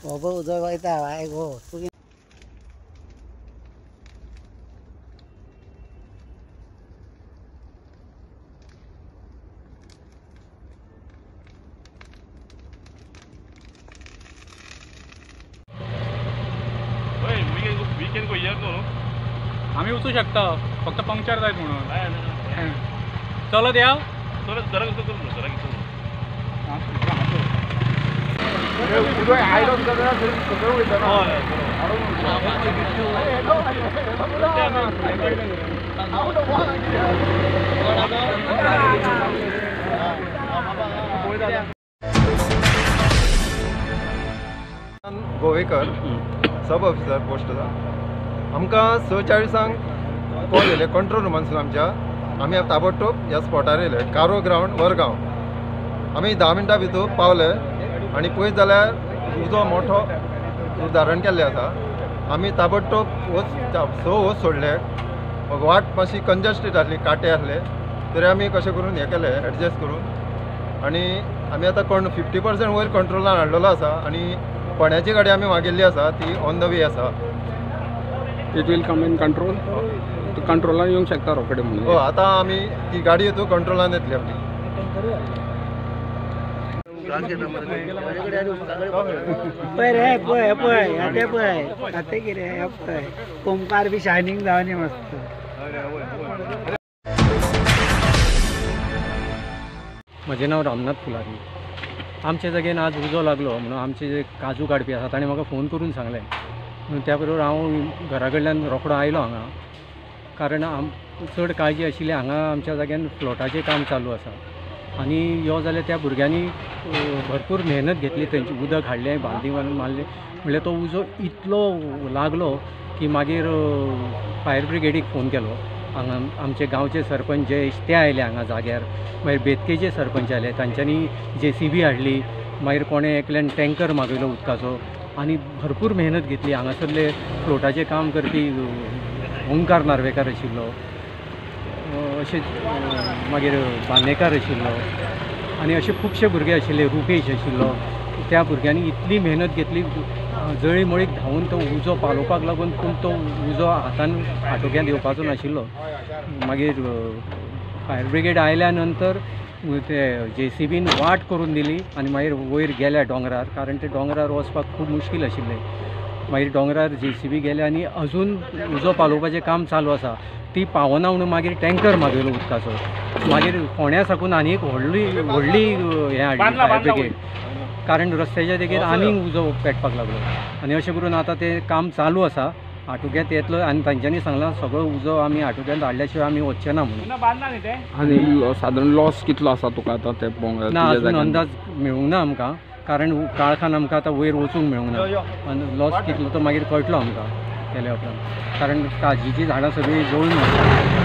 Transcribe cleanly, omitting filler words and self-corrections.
बाबा उजळ वयता बाय गो तू वीकेंड को येत न्हू आम्ही उचू शकता फक्त पंक्चर जायत म्हणून चलत या चलत जरा कसं करू जरा किती गोवेकर सब ऑफिसर पोस्टचा आमकां 46 कॉल येयले कंट्रोल रुमानसून आमच्या आमी ताबडतोब ह्या स्पॉटार येयले कारो ग्राउंड वरगांव आमी 10 मिनटां भितर पावले आनी पळयत जाल्यार उजो मोठो उदाहरण केल्लें आसा आमी ताबडतोब स वोस सोडले वाट मातशी कंजस्टेड आसली काटे आसले तरी आमी कशें करून हें केलें एडजस्ट करून आनी आमी आतां 50% वयर कंट्रोलान हाडलेलो आसा आनी फोंड्याची गाडी आमी मागिल्ली आसा ती ऑन द वे आसा. It will come in control कंट्रोलान येवंक शकता रोखडे म्हणून. हो आतां आमी ती गाडी येतू कंट्रोलान येतली आमची. पळय रे पळय पळय आते पळय आते कितें पळय ओमकार बी शायनिंग जावनी मस्त. म्हजें नांव रामनाथ फुलारी. आमचे जागेन आज उजो लागलो म्हणून आमचे जे काजू काडपी आसा ताणें म्हाका फोन करून सांगलें म्हणून त्या बरोबर हांव घरा कडल्यान रोखडो आयलो हांगा कारण चड काळजी आशिल्ली हांगा आमच्या जाग्यान फ्लोटाचें काम चालू आसा आनी यो जाल्यार त्या भुरग्यांनी भरपूर मेहनत घेतली थंयची उदक हाडलें बालदी मारलें म्हणल्यार तो उजो इतलो लागलो की मागीर फायर ब्रिगेडीक फोन केलो. हांगा आमचे गांवचे सरपंच जयेश ते आयले हांगा जाग्यार मागीर बेतकेचे सरपंच आयले तांच्यांनी JCB हाडली मागीर कोणें एकल्यान टँकर मागयलो उदकाचो आनी भरपूर मेहनत घेतली. हांगासरले फ्लोटाचें काम करपी ओंकार नार्वेकार आशिल्लो अशें मागीर बांदेकार आशिल्लो आनी अशे खुबशे भुरगे आशिल्ले रुपेश आशिल्लो त्या भुरग्यांनी इतली मेहनत घेतली जळी मळीक धांवून तो उजो पालोवपाक लागून पूण तो उजो हातान आटोक्यांत येवपाचो नाशिल्लो. मागीर फायर ब्रिगेड आयल्या नंतर ते JCBन वाट करून दिली आनी मागीर वयर गेल्या डोंगरार कारण ते डोंगरार वचपाक खूब मुश्कील आशिल्लें. मागीर डोंगरार JCB गेले आनी अजून उजो पालोवपाचें काम चालू आसा. ती पावना म्हणून मागीर टँकर मागयलो उदकाचो. मागीर फोंड्या साकून आनी एक व्हडली हें हाडली फायर ब्रिगेड कारण रस्त्याच्या देगेर आनीक उजो पेटपाक लागलो आनी अशें करून आतां तें काम चालू आसा. आटोक्यांत येतलो आनी तांच्यांनी सांगलां सगळो उजो आमी आटोक्यांत हाडल्या शिवाय आमी वचचे ना म्हणून. आनी सादारण लॉस कितलो आसा तुका आतां ते ना अजून अंदाज मेळूंक ना आमकां कारण काळखान आमकां आतां वयर वचूंक मेळूंक ना आनी लॉस कितलो तो मागीर कळटलो आमकां केल्या उपरांत कारण काजीची झाडां सगळीं जळून वता.